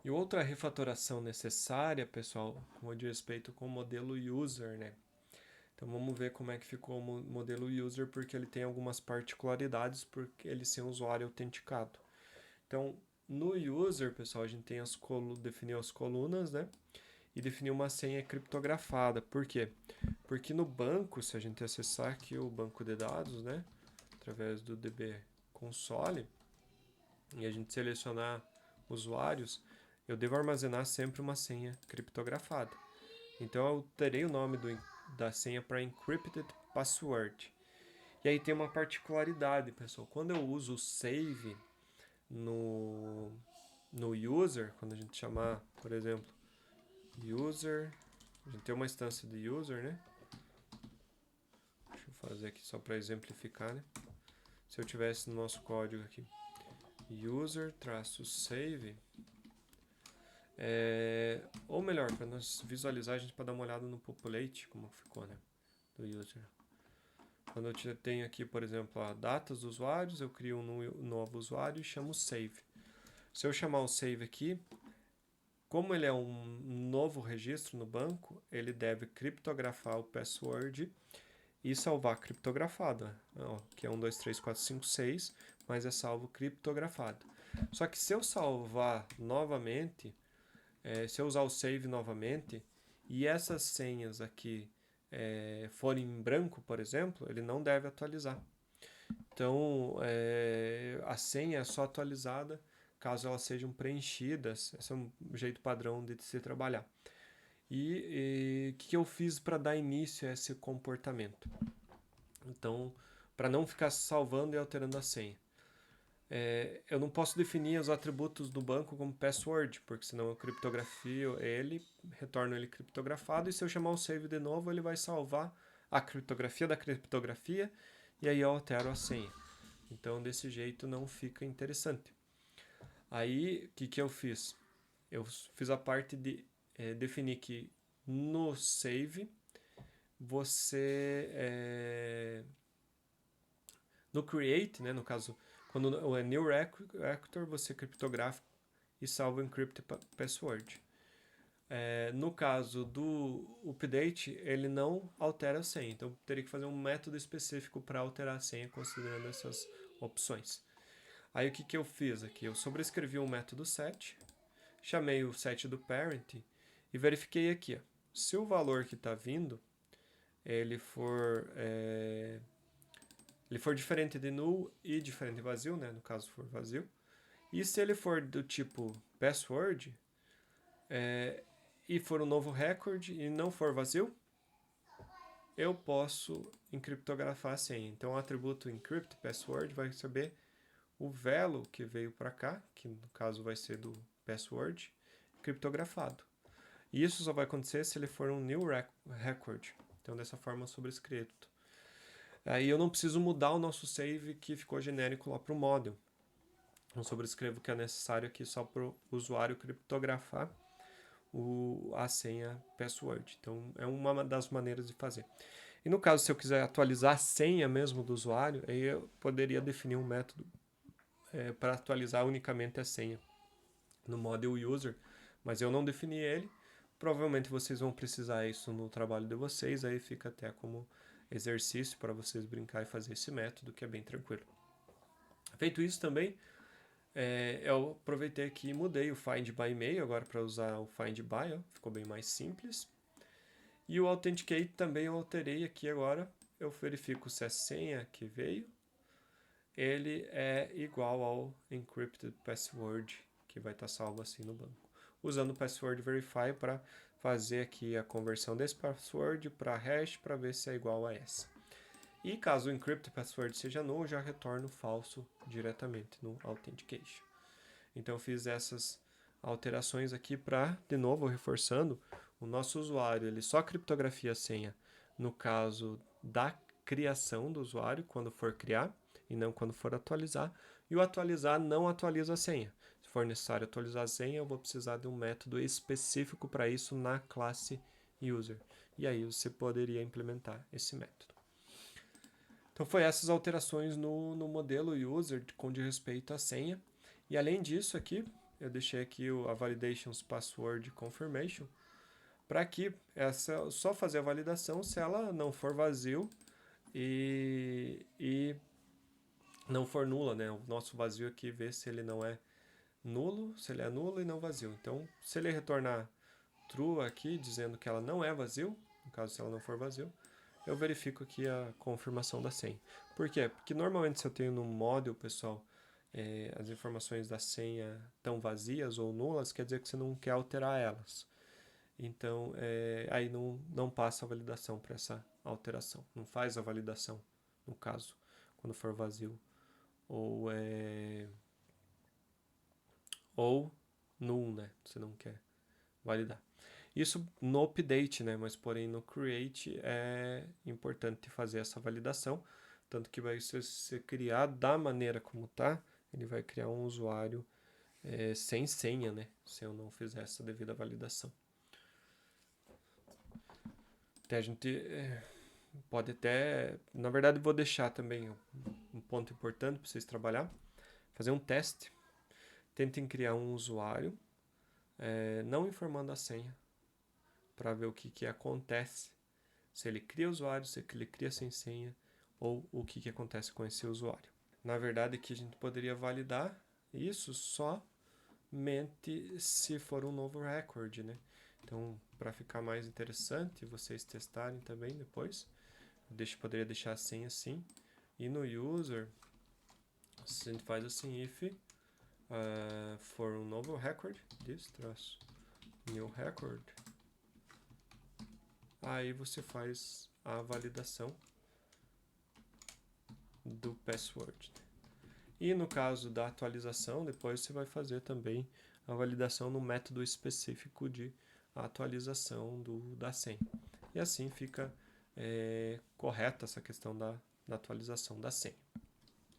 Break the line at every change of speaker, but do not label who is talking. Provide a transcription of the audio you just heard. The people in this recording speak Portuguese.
E outra refatoração necessária, pessoal, como diz respeito com o modelo user, né? Então vamos ver como é que ficou o modelo user, porque ele tem algumas particularidades por ele ser um usuário autenticado. Então, no user, pessoal, a gente tem definiu as colunas, né? E definiu uma senha criptografada. Por quê? Porque no banco, se a gente acessar aqui o banco de dados, né? Através do DB console, e a gente selecionar usuários, eu devo armazenar sempre uma senha criptografada. Então eu terei o nome da senha para encrypted password. E aí tem uma particularidade, pessoal. Quando eu uso o save no, no user, quando a gente chamar, por exemplo, user, a gente tem uma instância de user, né? Deixa eu fazer aqui só para exemplificar, né? Se eu tivesse no nosso código aqui, user-save, ou melhor, para nós visualizar, a gente pode dar uma olhada no populate, como ficou, né? Do user. Quando eu tenho aqui, por exemplo, a datas dos usuários, eu crio um novo usuário e chamo save. Se eu chamar o save aqui, como ele é um novo registro no banco, ele deve criptografar o password e salvar criptografado, que é 1, 2, 3, 4, 5, 6, mas é salvo criptografado. Só que se eu salvar novamente, se eu usar o save novamente, e essas senhas aqui forem em branco, por exemplo, ele não deve atualizar. Então, a senha é só atualizada caso elas sejam preenchidas. Esse é um jeito padrão de se trabalhar. E o que eu fiz para dar início a esse comportamento? Então, para não ficar salvando e alterando a senha. Eu não posso definir os atributos do banco como password, porque senão eu criptografio ele, retorno ele criptografado, e se eu chamar o save de novo, ele vai salvar a criptografia da criptografia, e aí eu altero a senha. Então, desse jeito não fica interessante. Aí, o que eu fiz? Eu fiz a parte de definir que no save você no create, né, no caso, quando é new record, você criptografa e salva o encrypted password. No caso do update, ele não altera a senha, então teria que fazer um método específico para alterar a senha considerando essas opções. Aí o que eu fiz aqui? Eu sobrescrevi um método set, chamei o set do parent e verifiquei aqui. Ó, se o valor que está vindo ele for, ele for diferente de null e diferente de vazio, né? No caso for vazio. E se ele for do tipo password e for um novo record e não for vazio, eu posso encriptografar a senha. Então o atributo encrypt password vai receber o velo que veio para cá, que no caso vai ser do password, criptografado. E isso só vai acontecer se ele for um new record. Então dessa forma sobrescrito. Aí eu não preciso mudar o nosso save que ficou genérico lá para o model. Eu sobrescrevo o que é necessário aqui só para o usuário criptografar a senha password. Então é uma das maneiras de fazer. E no caso, se eu quiser atualizar a senha mesmo do usuário, aí eu poderia definir um método para atualizar unicamente a senha no model user, mas eu não defini ele. Provavelmente vocês vão precisar isso no trabalho de vocês, aí fica até como exercício para vocês brincar e fazer esse método, que é bem tranquilo. Feito isso também, eu aproveitei aqui e mudei o Find by e-mail agora para usar o Find by, ó, ficou bem mais simples. E o Authenticate também eu alterei aqui agora, eu verifico se a senha que veio, ele é igual ao Encrypted Password, que vai estar salvo assim no banco. Usando o Password Verify para fazer aqui a conversão desse password para hash para ver se é igual a essa. E caso o encrypted password seja null, eu já retorno falso diretamente no Authentication. Então eu fiz essas alterações aqui para, de novo, reforçando, o nosso usuário ele só criptografia a senha no caso da criação do usuário, quando for criar, e não quando for atualizar. E o atualizar não atualiza a senha. Se for necessário atualizar a senha, eu vou precisar de um método específico para isso na classe user. E aí você poderia implementar esse método. Então foi essas alterações no modelo user com de respeito à senha. E além disso aqui, eu deixei aqui a Validations Password Confirmation, para que só fazer a validação se ela não for vazio e não for nula, né? O nosso vazio aqui vê se ele não é nulo, se ele é nulo e não vazio. Então, se ele retornar true aqui, dizendo que ela não é vazio, no caso se ela não for vazio, eu verifico aqui a confirmação da senha. Por quê? Porque normalmente se eu tenho no module, pessoal, as informações da senha estão vazias ou nulas, quer dizer que você não quer alterar elas. Então, aí não passa a validação para essa alteração. Não faz a validação, no caso, quando for vazio. Ou null, né? Você não quer validar. Isso no update, né? Mas porém no create é importante fazer essa validação. Tanto que vai ser criado da maneira como tá, ele vai criar um usuário sem senha, né? Se eu não fizer essa devida validação. Até a gente pode até... Na verdade, vou deixar também um ponto importante para vocês trabalhar. Fazer um teste. Tentem criar um usuário, não informando a senha, para ver o que acontece. Se ele cria usuário, se ele cria sem senha, ou o que acontece com esse usuário. Na verdade, aqui a gente poderia validar isso somente se for um novo record, né? Então, para ficar mais interessante, vocês testarem também depois, poderia deixar a senha assim. E no user, a gente faz assim, if for um novo record, new record, aí você faz a validação do password. E no caso da atualização, depois você vai fazer também a validação no método específico de atualização da senha. E assim fica correta essa questão da atualização da senha.